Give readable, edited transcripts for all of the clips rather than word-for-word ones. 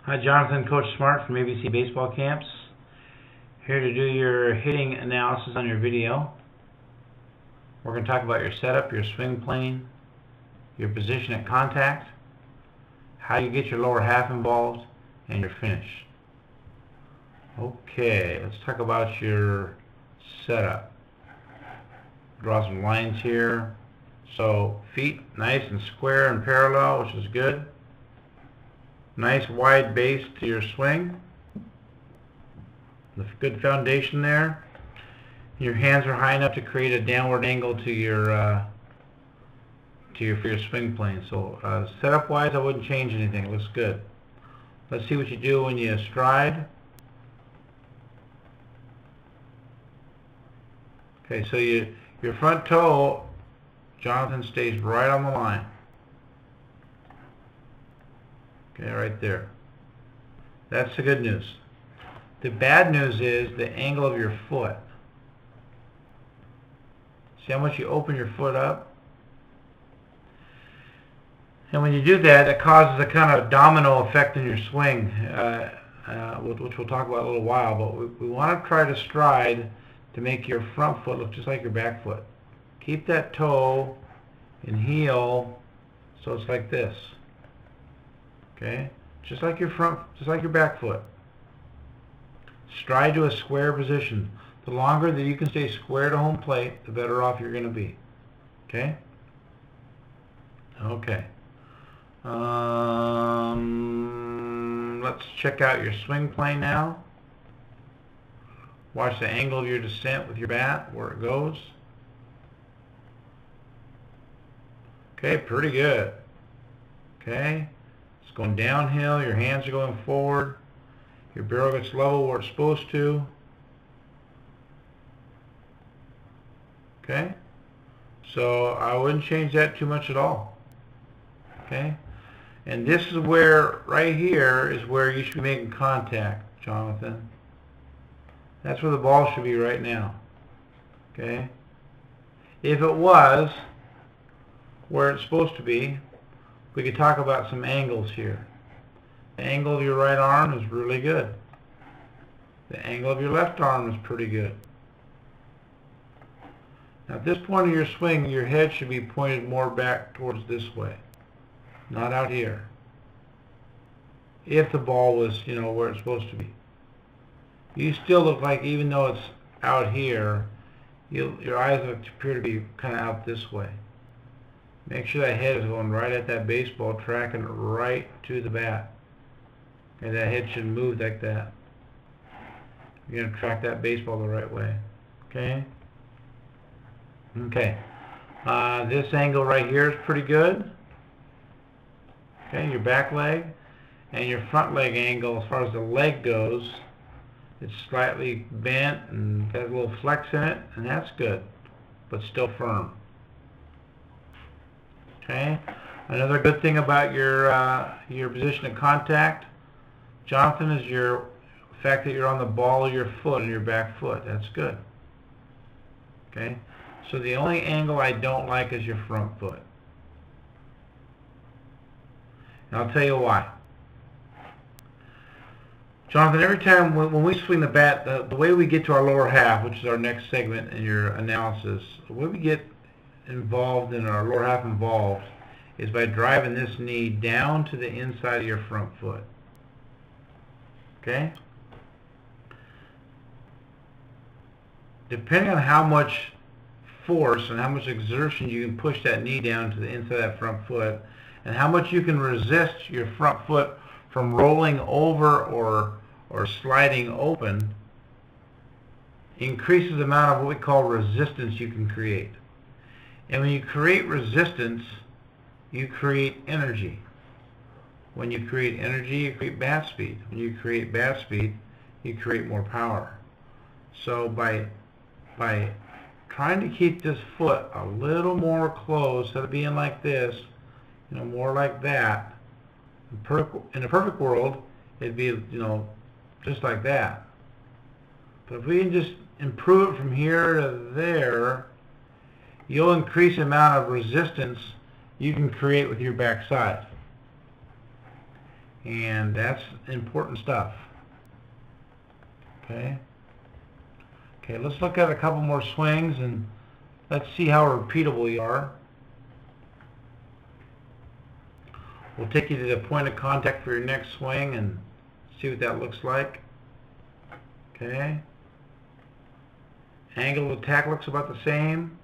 Hi, Jonathan, Coach Smart from ABC Baseball Camps. Here to do your hitting analysis on your video. We're going to talk about your setup, your swing plane, your position at contact, how you get your lower half involved, and your finish. Okay, let's talk about your setup. Draw some lines here. So feet nice and square and parallel, which is good. Nice wide base to your swing. Good foundation there. Your hands are high enough to create a downward angle to your for your swing plane. So setup wise, I wouldn't change anything. It looks good. Let's see what you do when you stride. Okay, so your front toe, Jonathan, stays right on the line. Okay, right there. That's the good news. The bad news is the angle of your foot. See how much you open your foot up? And when you do that, it causes a kind of domino effect in your swing, which we'll talk about in a little while. But we want to try to stride to make your front foot look just like your back foot. Keep that toe and heel so it's like this. Okay, just like your back foot. Stride to a square position. The longer that you can stay square to home plate, the better off you're going to be. Okay? Okay. Let's check out your swing plane now. Watch the angle of your descent with your bat, where it goes. Okay, pretty good. Okay? It's going downhill, your hands are going forward. Your barrel gets level where it's supposed to. Okay? So I wouldn't change that too much at all. Okay? And this is where, right here, is where you should be making contact, Jonathan. That's where the ball should be right now. Okay? If it was where it's supposed to be, we could talk about some angles here. The angle of your right arm is really good. The angle of your left arm is pretty good. Now at this point of your swing, your head should be pointed more back towards this way, not out here. If the ball was, where it's supposed to be. You still look like, even though it's out here, your eyes appear to be kind of out this way. Make sure that head is going right at that baseball, tracking right to the bat. Okay, that head should move like that. You're going to track that baseball the right way. Okay? Okay. This angle right here is pretty good. Okay, your back leg. And your front leg angle, as far as the leg goes, it's slightly bent and got a little flex in it, and that's good, but still firm. Okay? Another good thing about your position of contact, Jonathan, is the fact that you're on the ball of your foot and your back foot. That's good. Okay? So the only angle I don't like is your front foot. And I'll tell you why. Jonathan, every time when we swing the bat, the way we get to our lower half, which is our next segment in your analysis, the way we get involved in our lower half involved is by driving this knee down to the inside of your front foot. Okay? Depending on how much force and how much exertion you can push that knee down to the inside of that front foot, and how much you can resist your front foot from rolling over or sliding open, increases the amount of what we call resistance you can create. And when you create resistance, you create energy. When you create energy, you create bat speed. When you create bat speed, you create more power. So by trying to keep this foot a little more closed, instead of being like this, more like that, in a perfect world, it'd be, just like that. But if we can just improve it from here to there, you'll increase the amount of resistance you can create with your backside. And that's important stuff. Okay. Okay, let's look at a couple more swings and let's see how repeatable you are. We'll take you to the point of contact for your next swing and see what that looks like. Okay. Angle of attack looks about the same.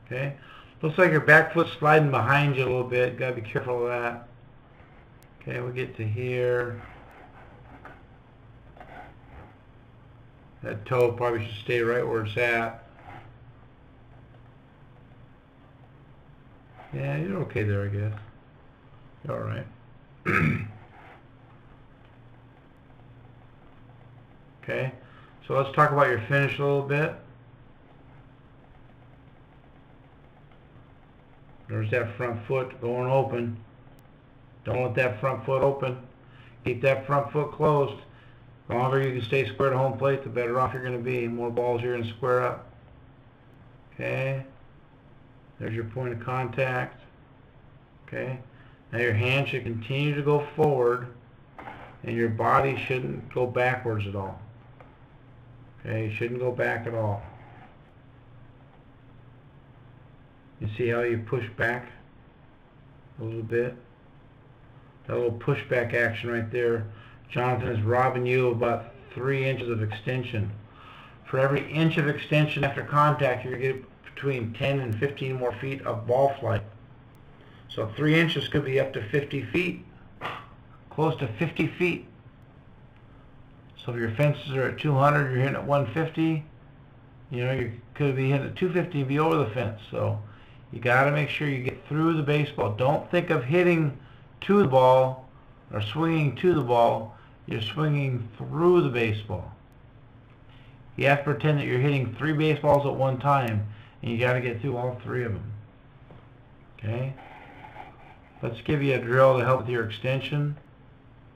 Okay. Looks like your back foot's sliding behind you a little bit. Gotta be careful of that. Okay, we'll get to here. That toe probably should stay right where it's at. Yeah, you're okay there, I guess. You're alright. Okay, so let's talk about your finish a little bit. There's that front foot going open. Don't let that front foot open. Keep that front foot closed. The longer you can stay square to home plate, the better off you're going to be. The more balls you're going to square up. Okay. There's your point of contact. Okay. Now your hand should continue to go forward, and your body shouldn't go backwards at all. Okay, you shouldn't go back at all. You see how you push back a little bit? That little pushback action right there, Jonathan is robbing you of about 3 inches of extension. For every inch of extension after contact, you're going to get between 10 and 15 more feet of ball flight. So 3 inches could be up to 50 feet, close to 50 feet. So if your fences are at 200, you're hitting at 150, you know, you could be hitting at 250 and be over the fence. So you got to make sure you get through the baseball. Don't think of hitting to the ball or swinging to the ball. You're swinging through the baseball. You have to pretend that you're hitting 3 baseballs at one time, and you got to get through all 3 of them. Okay? Let's give you a drill to help with your extension.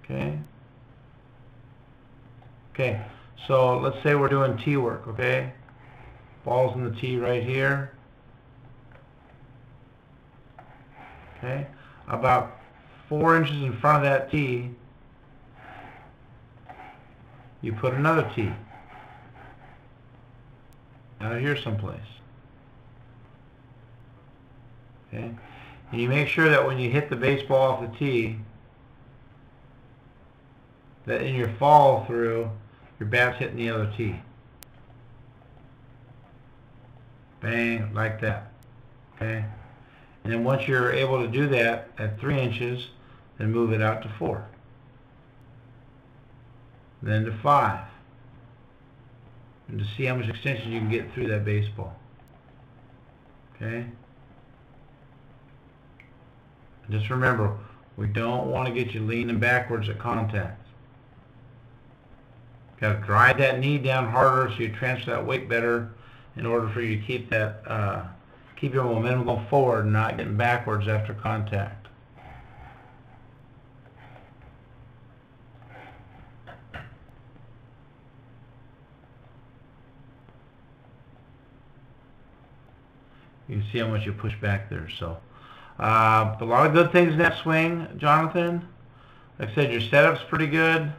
Okay? Okay, so let's say we're doing tee work, okay? Ball's in the tee right here. Okay? About 4 inches in front of that tee, you put another tee. Out here someplace. Okay? And you make sure that when you hit the baseball off the tee, that in your follow through, your bat's hitting the other tee. Bang, like that. Okay? And then once you're able to do that at 3 inches, then move it out to 4. Then to 5. And to see how much extension you can get through that baseball. Okay? And just remember, we don't want to get you leaning backwards at contact. Got to drive that knee down harder so you transfer that weight better in order for you to keep that keep your momentum going forward and not getting backwards after contact. You can see how much you push back there. So a lot of good things in that swing, Jonathan. Like I said, your setup's pretty good.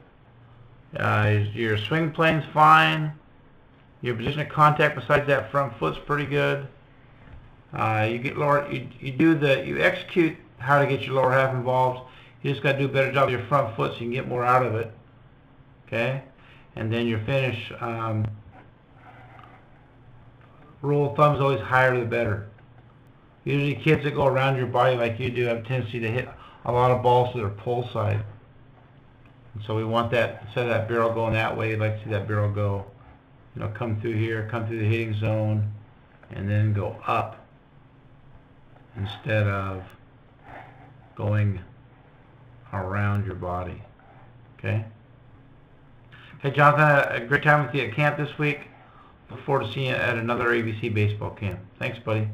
Your swing plane's fine. Your position of contact besides that front foot's pretty good. You get lower. You execute how to get your lower half involved. You just got to do a better job with your front foot so you can get more out of it. Okay, and then your finish. Rule of thumb is always higher the better. Usually, kids that go around your body like you do have a tendency to hit a lot of balls to their pull side. And so we want that, instead of that barrel going that way, we'd like to see that barrel go, you know, come through here, come through the hitting zone, and then go up instead of going around your body. Okay? Hey, Jonathan, I had a great time with you at camp this week. Look forward to seeing you at another ABC baseball camp. Thanks, buddy.